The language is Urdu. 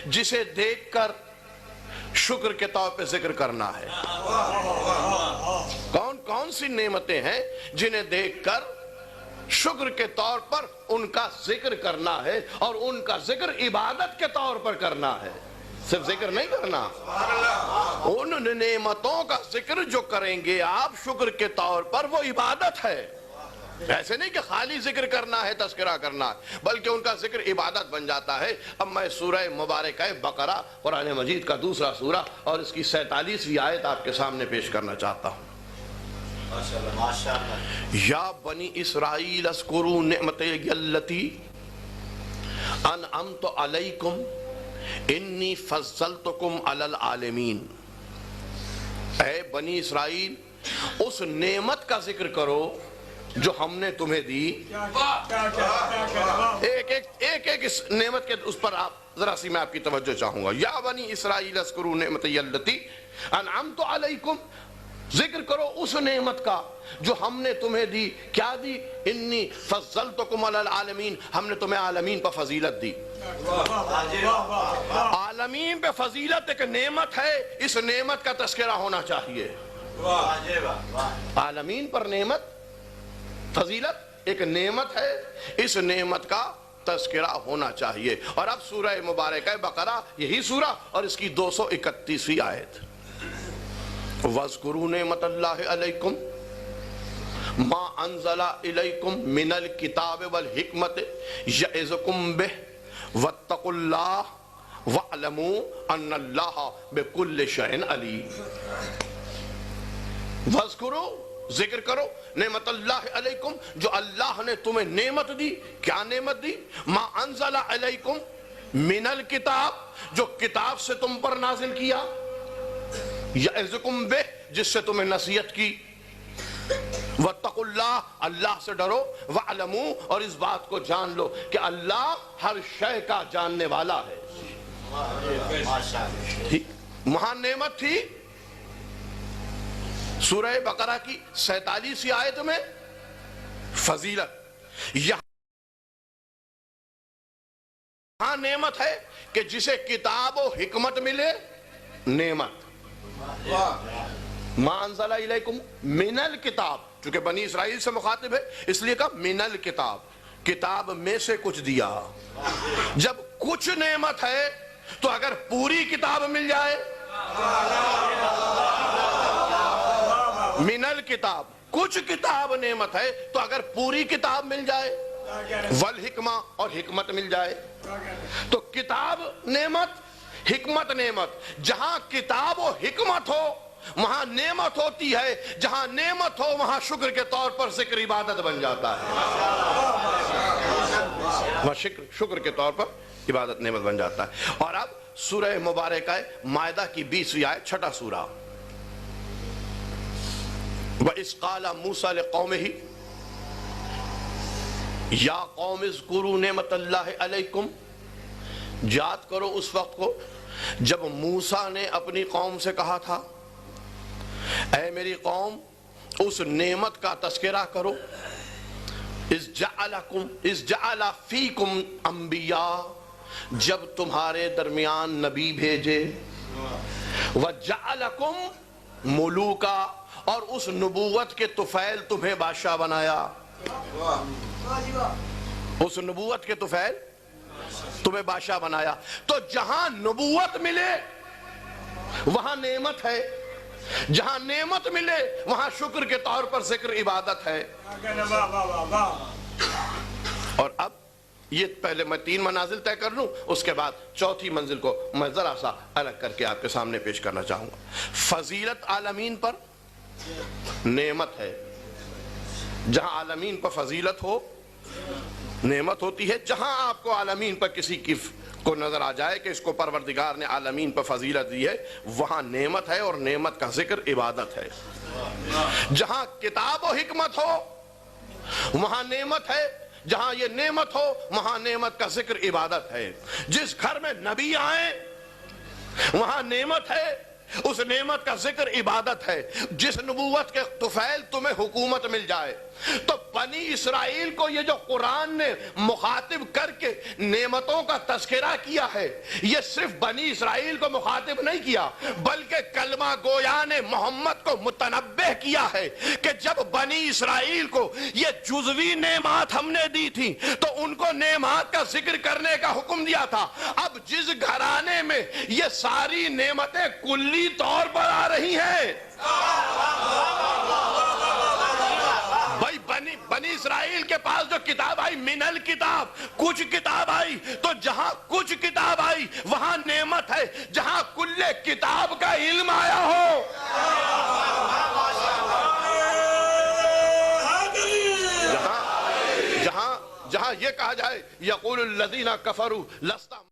جسے دیکھ کر شکر کے طور پہ ذکر کرنا ہے۔ کون کون سی نعمتیں ہیں جنہیں دیکھ کر شکر کے طور پر ان کا ذکر کرنا ہے، اور ان کا ذکر عبادت کے طور پر کرنا ہے، صرف ذکر نہیں کرنا۔ ان نعمتوں کا ذکر جو کریں گے آپ شکر کے طور پر، وہ عبادت ہے۔ ایسے نہیں کہ خالی ذکر کرنا ہے، تذکرہ کرنا ہے، بلکہ ان کا ذکر عبادت بن جاتا ہے۔ اب میں سورہ مبارکہ بقرہ، قرآن مجید کا دوسرا سورہ، اور اس کی 47ویں آیت آپ کے سامنے پیش کرنا چاہتا ہوں۔ یا بنی اسرائیل اذکروا نعمتی التی انعمت علیکم انی فضلتکم علی العالمین۔ اے بنی اسرائیل، اس نعمت کا ذکر کرو جو ہم نے تمہیں دی۔ ایک اس نعمت کے اس پر آپ ذرا سی میں آپ کی توجہ چاہوں گا۔ یا بنی اسرائیل اذکروا نعمتی التی انعمت علیکم، ذکر کرو اس نعمت کا جو ہم نے تمہیں دی۔ کیا دی؟ انی فضلتکم علی العالمین، ہم نے تمہیں عالمین پر فضیلت دی۔ عالمین پہ فضیلت ایک نعمت ہے، اس نعمت کا تذکرہ ہونا چاہیے۔ عالمین پر نعمت، فضیلت ایک نعمت ہے، اس نعمت کا تذکرہ ہونا چاہیے۔ اور اب سورہ مبارکہ بقرہ، یہی سورہ اور اس کی 231ویں آیت۔ وَاذْكُرُوا نِعْمَتَ اللَّهِ عَلَيْكُمْ مَا أَنزَلَ إِلَيْكُمْ مِنَ الْكِتَابِ وَالْحِكْمَةِ يَعِظُكُمْ بِهِ وَاتَّقُوا اللَّهَ وَاعْلَمُوا أَنَّ اللَّهَ بِكُلِّ شَيْءٍ عَلِيمٌ۔ وَاذْكُرُوا، ذکر کرو، نعمت اللہ علیکم، جو اللہ نے تمہیں نعمت دی۔ کیا نعمت دی؟ ما انزل علیکم من الکتاب، جو کتاب سے تم پر نازل کیا، یعظکم بہ، جس سے تمہیں نصیحت کی، واتقوا اللہ، اللہ سے ڈرو، وعلموا، اور اس بات کو جان لو کہ اللہ ہر شے کا جاننے والا ہے۔ مہان نعمت تھی سورہ بقرہ کی 47ویں آیت میں فضیلت۔ یہاں نعمت ہے کہ جسے کتاب و حکمت ملے، نعمت۔ ما انزل الیکم من الکتاب، چونکہ بنی اسرائیل سے مخاطب ہے اس لیے کہا من الکتاب، کتاب میں سے کچھ دیا۔ جب کچھ نعمت ہے تو اگر پوری کتاب مل جائے، من الکتاب، کچھ کتاب نعمت ہے تو اگر پوری کتاب مل جائے، والحکمہ، اور حکمت مل جائے، تو کتاب نعمت، حکمت نعمت۔ جہاں کتاب و حکمت ہو وہاں نعمت ہوتی ہے، جہاں نعمت ہو وہاں شکر کے طور پر ذکر عبادت بن جاتا ہے، وہاں شکر کے طور پر عبادت نعمت بن جاتا ہے۔ اور اب سورہ مبارکہ مائدہ کی 20ویں آیت، چھٹا سورہ۔ وَإِذْ قَالَ مُوسَىٰ لِقَوْمِهِ یا قوم اذکروا نعمت اللہ علیکم، یاد کرو اس وقت کو جب موسیٰ نے اپنی قوم سے کہا تھا، اے میری قوم اس نعمت کا تذکرہ کرو، اذ جعل فیکم انبیاء، جب تمہارے درمیان نبی بھیجے، وجعلکم ملوکا، اور اس نبوت کے طفیل تمہیں بادشاہ بنایا، اس نبوت کے طفیل تمہیں بادشاہ بنایا۔ تو جہاں نبوت ملے وہاں نعمت ہے، جہاں نعمت ملے وہاں شکر کے طور پر ذکر عبادت ہے۔ اور اب یہ پہلے میں 3 منازل طے کر لوں، اس کے بعد چوتھی منزل کو میں ذرا سا الگ کر کے آپ کے سامنے پیش کرنا چاہوں گا۔ فضیلت عالمین پر نعمت ہے، جہاں عالمین پر فضیلت ہو نعمت ہوتی ہے۔ جہاں آپ کو عالمین پر کسی کی کو نظر آ جائے کہ اس کو پروردگار نے عالمین پر فضیلت دی ہے، وہاں نعمت ہے، اور نعمت کا ذکر عبادت ہے۔ جہاں کتاب و حکمت ہو وہاں نعمت ہے، جہاں یہ نعمت ہو وہاں نعمت کا ذکر عبادت ہے۔ جس گھر میں نبی آئیں وہاں نعمت ہے، اس نعمت کا ذکر عبادت ہے۔ جس نبوت کے طفیل تمہیں حکومت مل جائے، تو بنی اسرائیل کو یہ جو قرآن نے مخاطب کر کے نعمتوں کا تذکرہ کیا ہے، یہ صرف بنی اسرائیل کو مخاطب نہیں کیا، بلکہ کلمہ گویا نے محمد کو متنبہ کیا ہے کہ جب بنی اسرائیل کو یہ جزوی نعمات ہم نے دی تھی تو ان کو نعمات کا ذکر کرنے کا حکم دیا تھا، اب جس گھرانے میں یہ ساری نعمتیں کلی طور پر آ رہی ہیں، بھائی بنی اسرائیل کے پاس جو کتاب آئی من الکتاب، کچھ کتاب آئی، تو جہاں کچھ کتاب آئی وہاں نعمت ہے، جہاں کل کتاب کا علم آیا ہو، جہاں یہ کہا جائے یقول الذین کفروا لست